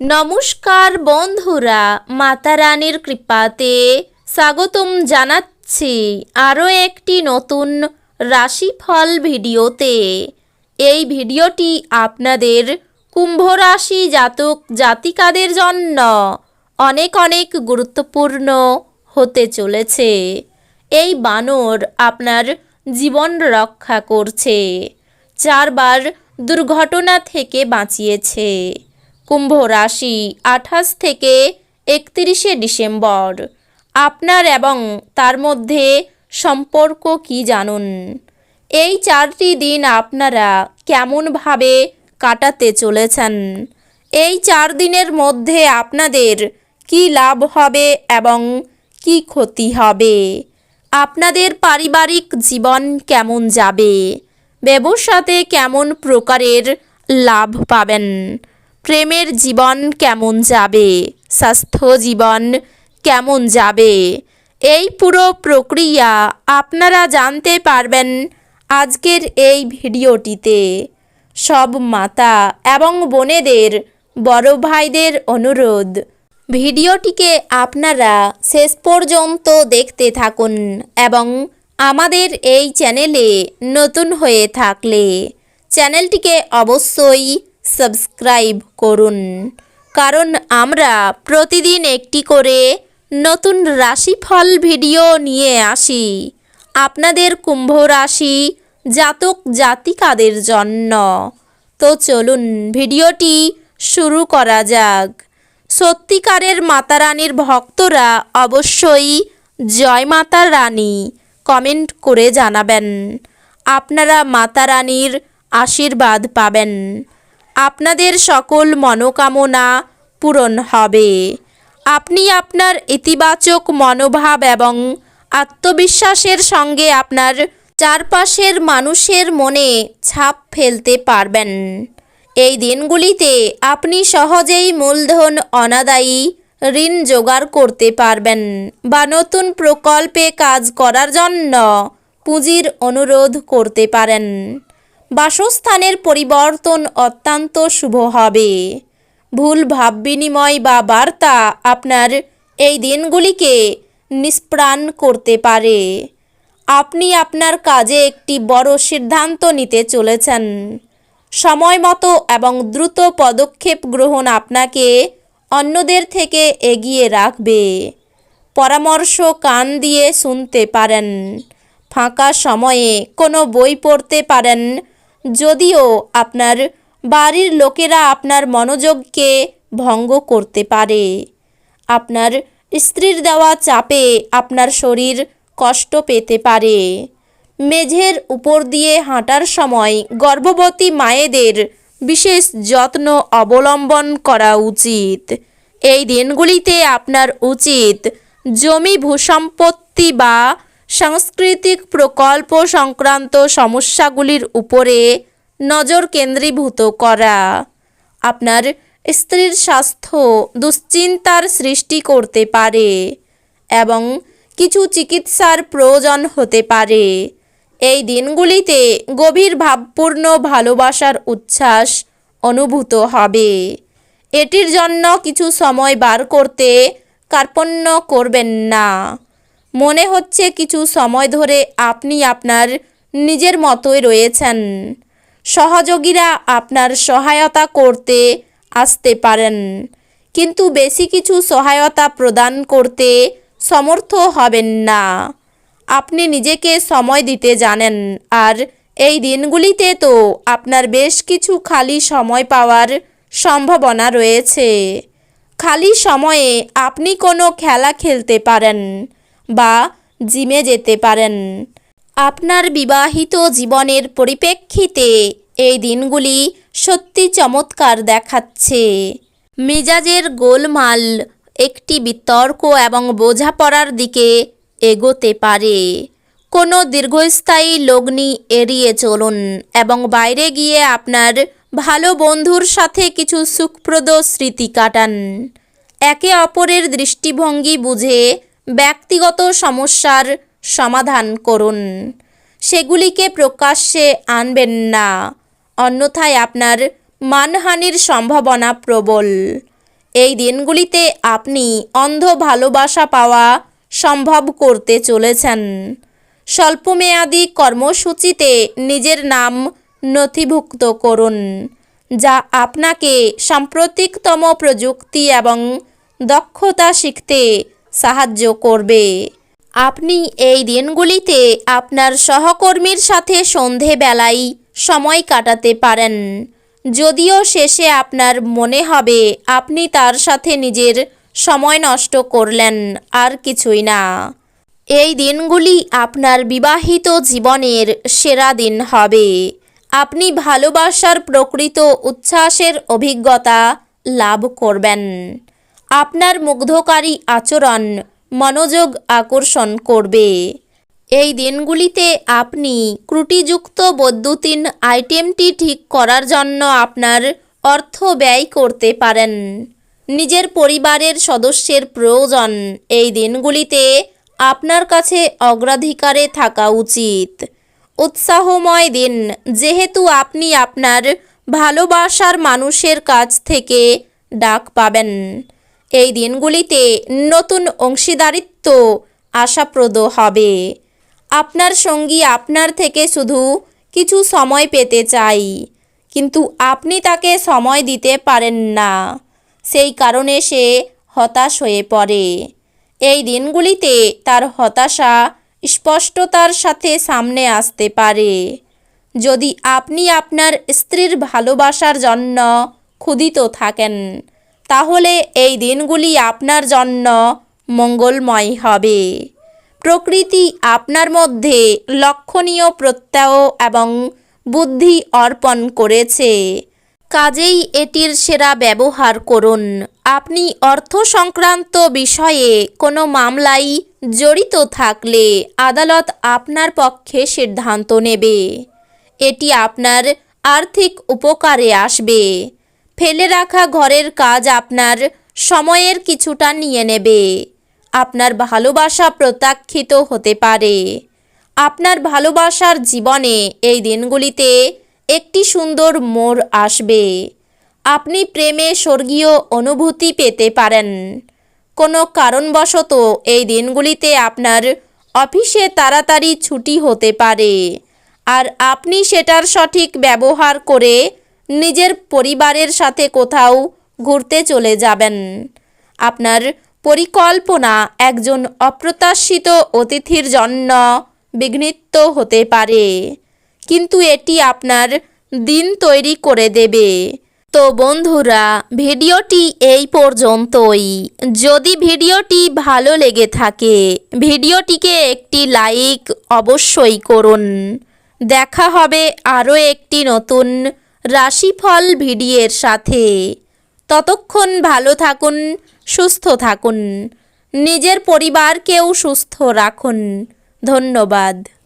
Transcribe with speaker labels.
Speaker 1: নমস্কার বন্ধুরা, মাতা রানীর কৃপাতে স্বাগতম জানাচ্ছি আরও একটি নতুন রাশিফল ভিডিওতে। এই ভিডিওটি আপনাদের কুম্ভ রাশি জাতক জাতিকাদের জন্য অনেক অনেক গুরুত্বপূর্ণ হতে চলেছে। এই বানর আপনার জীবন রক্ষা করছে, 4 বার দুর্ঘটনা থেকে বাঁচিয়েছে। কুম্ভ রাশি 28 থেকে 31শে ডিসেম্বর আপনার এবং তার মধ্যে সম্পর্ক কি জানুন। এই 4টি দিন আপনারা কেমনভাবে কাটাতে চলেছেন, এই 4 দিনের মধ্যে আপনাদের কি লাভ হবে এবং কি ক্ষতি হবে, আপনাদের পারিবারিক জীবন কেমন যাবে, ব্যবসাতে কেমন প্রকারের লাভ পাবেন, প্রেমের জীবন কেমন যাবে, স্বাস্থ্য জীবন কেমন যাবে, এই পুরো প্রক্রিয়া আপনারা জানতে পারবেন আজকের এই ভিডিওটিতে। সব মাতা এবং বোনেদের, বড় ভাইদের অনুরোধ, ভিডিওটিকে আপনারা শেষ পর্যন্ত দেখতে থাকুন এবং আমাদের এই চ্যানেলে নতুন হয়ে থাকলে চ্যানেলটিকে অবশ্যই সাবস্ক্রাইব করুন, কারণ আমরা প্রতিদিন একটি করে নতুন রাশিফল ভিডিও নিয়ে আসি আপনাদের কুম্ভ রাশি জাতক জাতিকাদের জন্য। তো চলুন ভিডিওটি শুরু করা যাক। সত্যিকারের মাতা রানীর ভক্তরা অবশ্যই জয় মাতা রানী কমেন্ট করে জানাবেন। আপনারা মাতা রানীর আশীর্বাদ পাবেন, আপনাদের সকল মনোকামনা পূরণ হবে। আপনি আপনার ইতিবাচক মনোভাব এবং আত্মবিশ্বাসের সঙ্গে আপনার চারপাশের মানুষের মনে ছাপ ফেলতে পারবেন। এই দিনগুলিতে আপনি সহজেই মূলধন অনাদায়ী ঋণ জোগাড় করতে পারবেন বা নতুন প্রকল্পে কাজ করার জন্য পুঁজির অনুরোধ করতে পারেন। বাসস্থানের পরিবর্তন অত্যন্ত শুভ হবে। ভুল ভাব বিনিময় বা বার্তা আপনার এই দিনগুলিকে নিষ্প্রাণ করতে পারে। আপনি আপনার কাজে একটি বড় সিদ্ধান্ত নিতে চলেছেন। সময় মতো এবং দ্রুত পদক্ষেপ গ্রহণ আপনাকে অন্যদের থেকে এগিয়ে রাখবে। পরামর্শ কান দিয়ে শুনতে পারেন। ফাঁকা সময়ে কোনো বই পড়তে পারেন, যদিও আপনার বাড়ির লোকেরা আপনার মনোযোগকে ভঙ্গ করতে পারে। আপনার স্ত্রীর দেওয়া চাপে আপনার শরীর কষ্ট পেতে পারে। মেঝের উপর দিয়ে হাঁটার সময় গর্ভবতী মায়েদের বিশেষ যত্ন অবলম্বন করা উচিত। এই দিনগুলিতে আপনার উচিত জমি, ভূসম্পত্তি বা সাংস্কৃতিক প্রকল্প সংক্রান্ত সমস্যাগুলির উপরে নজর কেন্দ্রীভূত করা। আপনার স্ত্রীর স্বাস্থ্য দুশ্চিন্তার সৃষ্টি করতে পারে এবং কিছু চিকিৎসার প্রয়োজন হতে পারে। এই দিনগুলিতে গভীর ভাবপূর্ণ ভালোবাসার উচ্ছ্বাস অনুভূত হবে। এটির জন্য কিছু সময় বার করতে কার্পণ্য করবেন না। মনে হচ্ছে কিছু সময় ধরে আপনি আপনার নিজের মতোই রয়েছেন। সহযোগীরা আপনার সহায়তা করতে আসতে পারেন, কিন্তু বেশি কিছু সহায়তা প্রদান করতে সমর্থ হবেন না। আপনি নিজেকে সময় দিতে জানেন, আর এই দিনগুলিতে তো আপনার বেশ কিছু খালি সময় পাওয়ার সম্ভাবনা রয়েছে। খালি সময়ে আপনি কোনো খেলা খেলতে পারেন বা জিমে যেতে পারেন। আপনার বিবাহিত জীবনের পরিপ্রেক্ষিতে এই দিনগুলি সত্যি চমৎকার দেখাচ্ছে। মেজাজের গোলমাল একটি বিতর্ক এবং বোঝাপড়ার দিকে এগোতে পারে। কোনো দীর্ঘস্থায়ী লগ্নি এড়িয়ে চলুন এবং বাইরে গিয়ে আপনার ভালো বন্ধুর সাথে কিছু সুখপ্রদ স্মৃতি কাটান। একে অপরের দৃষ্টিভঙ্গি বুঝে ব্যক্তিগত সমস্যার সমাধান করুন, সেগুলিকে প্রকাশ্যে আনবেন না, অন্যথায় আপনার মানহানির সম্ভাবনা প্রবল। এই দিনগুলিতে আপনি অন্ধ ভালোবাসা পাওয়া সম্ভব করতে চলেছেন। স্বল্পমেয়াদী কর্মসূচিতে নিজের নাম নথিভুক্ত করুন, যা আপনাকে সাম্প্রতিকতম প্রযুক্তি এবং দক্ষতা শিখতে সাহায্য করবে। আপনি এই দিনগুলিতে আপনার সহকর্মীর সাথে সন্ধেবেলায় সময় কাটাতে পারেন, যদিও শেষে আপনার মনে হবে আপনি তার সাথে নিজের সময় নষ্ট করলেন, আর কিছুই না। এই দিনগুলি আপনার বিবাহিত জীবনের সেরা দিন হবে। আপনি ভালোবাসার প্রকৃত উচ্ছ্বাসের অভিজ্ঞতা লাভ করবেন। আপনার মুগ্ধকারী আচরণ মনোযোগ আকর্ষণ করবে। এই দিনগুলিতে আপনি ত্রুটিযুক্ত বৈদ্যুতিন আইটেমটি ঠিক করার জন্য আপনার অর্থ ব্যয় করতে পারেন। নিজের পরিবারের সদস্যের প্রয়োজন এই দিনগুলিতে আপনার কাছে অগ্রাধিকারে থাকা উচিত। উৎসাহময় দিন, যেহেতু আপনি আপনার ভালোবাসার মানুষের কাছ থেকে ডাক পাবেন। এই দিনগুলিতে নতুন অংশীদারিত্ব আশাপ্রদ হবে। আপনার সঙ্গী আপনার থেকে শুধু কিছু সময় পেতে চাই, কিন্তু আপনি তাকে সময় দিতে পারেন না। সেই কারণে সে হতাশ হয়ে পড়ে। এই দিনগুলিতে তার হতাশা স্পষ্টতার সাথে সামনে আসতে পারে। যদি আপনি আপনার স্ত্রীর ভালোবাসার জন্য ক্ষুধিত থাকেন, তাহলে এই দিনগুলি আপনার জন্য মঙ্গলময় হবে। প্রকৃতি আপনার মধ্যে লক্ষণীয় প্রত্যয় এবং বুদ্ধি অর্পণ করেছে, কাজেই এটির সেরা ব্যবহার করুন। আপনি অর্থ সংক্রান্ত বিষয়ে কোনো মামলায় জড়িত থাকলে আদালত আপনার পক্ষে সিদ্ধান্ত নেবে। এটি আপনার আর্থিক উপকারে আসবে। ফেলে রাখা ঘরের কাজ আপনার সময়ের কিছুটা নিয়ে নেবে। আপনার ভালোবাসা প্রত্যাখ্যিত হতে পারে। আপনার ভালোবাসার জীবনে এই দিনগুলিতে একটি সুন্দর মোড় আসবে। আপনি প্রেমে স্বর্গীয় অনুভূতি পেতে পারেন। কোনো কারণবশত এই দিনগুলিতে আপনার অফিসে তাড়াতাড়ি ছুটি হতে পারে, আর আপনি সেটার সঠিক ব্যবহার করে নিজের পরিবারের সাথে কোথাও ঘুরতে চলে যাবেন। আপনার পরিকল্পনা একজন অপ্রত্যাশিত অতিথির জন্য বিঘ্নিত হতে পারে, কিন্তু এটি আপনার দিন তৈরি করে দেবে। তো বন্ধুরা, ভিডিওটি এই পর্যন্তই। যদি ভিডিওটি ভালো লেগে থাকে, ভিডিওটিকে একটি লাইক অবশ্যই করুন। দেখা হবে আরও একটি নতুন রাশিফল ভিডিওর সাথে। ততক্ষণ ভালো থাকুন, সুস্থ থাকুন, নিজের পরিবারকেও সুস্থ রাখুন। ধন্যবাদ।